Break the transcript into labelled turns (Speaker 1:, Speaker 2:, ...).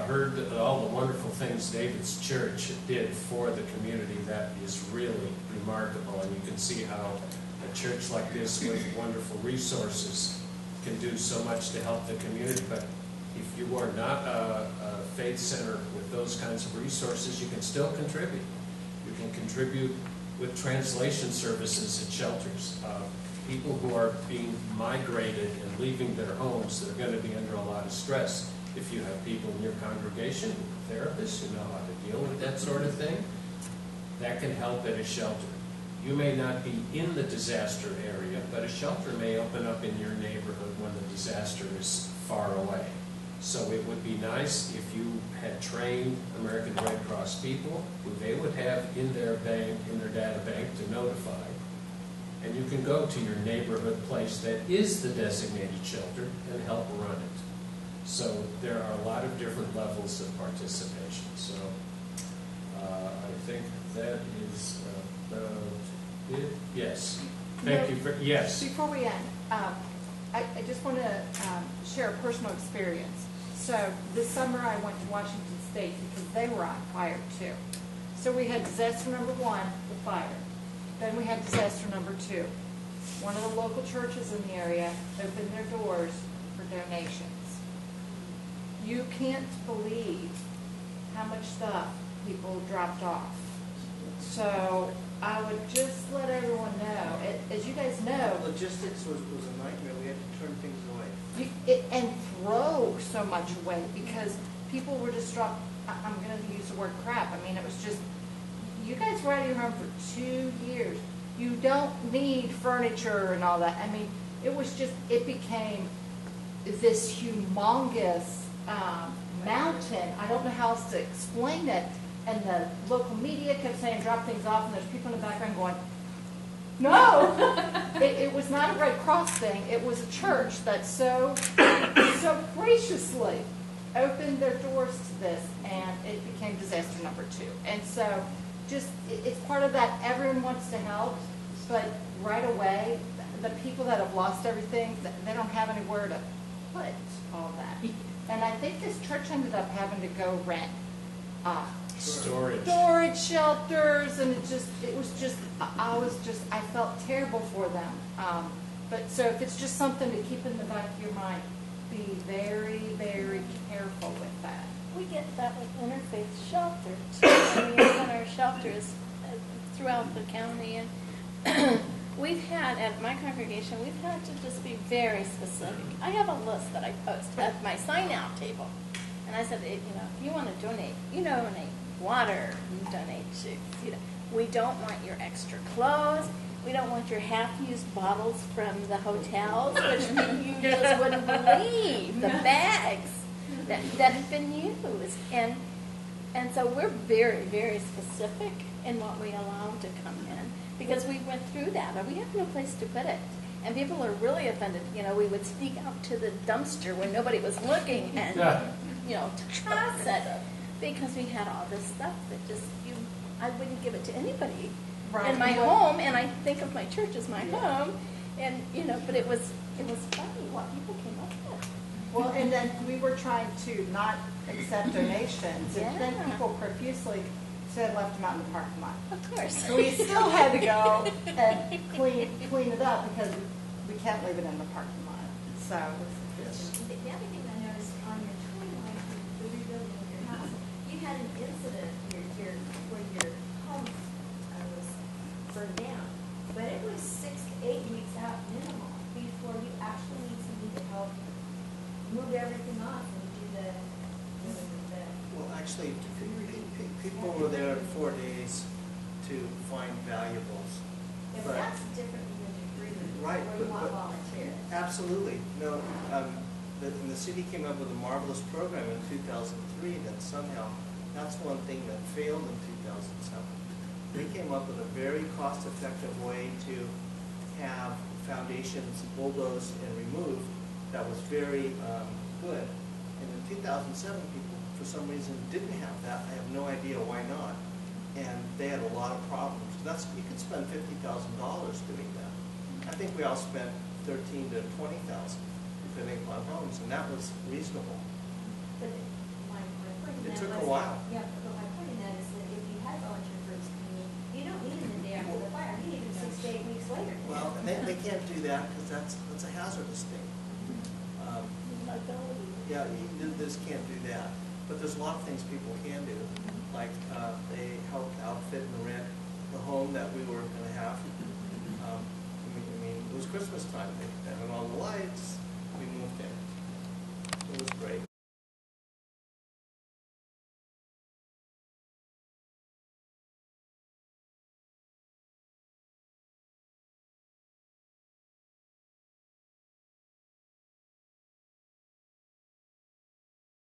Speaker 1: heard all the wonderful things David's church did for the community. That is really remarkable, and you can see how a church like this with wonderful resources can do so much to help the community. But if you are not a faith center with those kinds of resources, you can still contribute. You can contribute with translation services at shelters. People who are being migrated and leaving their homes that are going to be under a lot of stress. If you have people in your congregation, therapists who know how to deal with that sort of thing, that can help at a shelter. You may not be in the disaster area, but a shelter may open up in your neighborhood when the disaster is far away. So it would be nice if you had trained American Red Cross people who they would have in their bank, in their data bank to notify. And you can go to your neighborhood place that is the designated shelter and help run it. So there are a lot of different levels of participation. So I think that is about it. Yes. Thank you for, yes.
Speaker 2: Before we end, I just want to share a personal experience. So this summer I went to Washington State because they were on fire too. So we had disaster number 1, the fire. Then we had disaster number 2. One of the local churches in the area opened their doors for donations. You can't believe how much stuff people dropped off. So I would just let everyone know, as you guys know,
Speaker 3: logistics was a nightmare. We had to turn things away.
Speaker 2: And throw so much away because people were just dropped. I'm going to use the word crap. I mean, it was just, you guys were out of your home for 2 years. You don't need furniture and all that. I mean, it was just, it became this humongous mountain. I don't know how else to explain it. And the local media kept saying drop things off, and there's people in the background going, no! It was not a Red Cross thing. It was a church that so graciously opened their doors to this, and it became disaster number 2. And so just, it's part of that. Everyone wants to help, but right away, the people that have lost everything, they don't have anywhere to put all that. And I think this church ended up having to go rent storage shelters, and I felt terrible for them. But so if it's just something to keep in the back of your mind, be very, very careful with that.
Speaker 4: We get that with Interfaith shelter too. I mean, we've got our shelters throughout the county, and we've had, at my congregation, we've had to just be very specific. I have a list that I post at my sign-out table. And I said, if you want to donate, you donate water, you donate shoes. We don't want your extra clothes. We don't want your half-used bottles from the hotels, which you just wouldn't believe, the bags that have been used. And so we're very, very specific in what we allow to come in, because we went through that, and we have no place to put it. And people are really offended. We would sneak out to the dumpster when nobody was looking and, toss it, because we had all this stuff that just, I wouldn't give it to anybody in my home, and I think of my church as my home, and, but it was funny what people came up with.
Speaker 2: Well, and then we were trying to not accept donations, and then people profusely said left them out in the parking lot.
Speaker 4: Of course.
Speaker 2: So we still had to go and clean it up because we can't leave it in the parking lot. So
Speaker 5: the other thing I noticed on your timeline for the rebuilding of your house, you had an incident where your home was burned down, but it was 6 to 8 weeks out minimal before you actually need somebody to help move everything off and do the.
Speaker 3: Well, actually, people were there 4 days to find valuables.
Speaker 5: Yeah, but that's different than the agreement,
Speaker 3: right,
Speaker 5: where you want volunteers.
Speaker 3: Absolutely. No, the city came up with a marvelous program in 2003 that somehow, that's one thing that failed in 2007. They came up with a very cost-effective way to have foundations bulldozed and removed that was very good. And in 2007, people, for some reason, didn't have that. I have no idea why not. And they had a lot of problems. You could spend $50,000 doing that. I think we all spent $13,000 to $20,000, depending on homes, and that was reasonable.
Speaker 5: But my
Speaker 3: while.
Speaker 5: Yeah, but my point in that is that if you had volunteer groups coming in, you don't need them the day after the fire, you need them 6 to 8 weeks later.
Speaker 3: Well, and they can't do that because that's a hazardous thing. Yeah, you just can't do that. But there's a lot of things people can do, like they helped outfit and rent the home that we were going to have. I mean, it was Christmas time. They had all the lights. We moved in. It was great.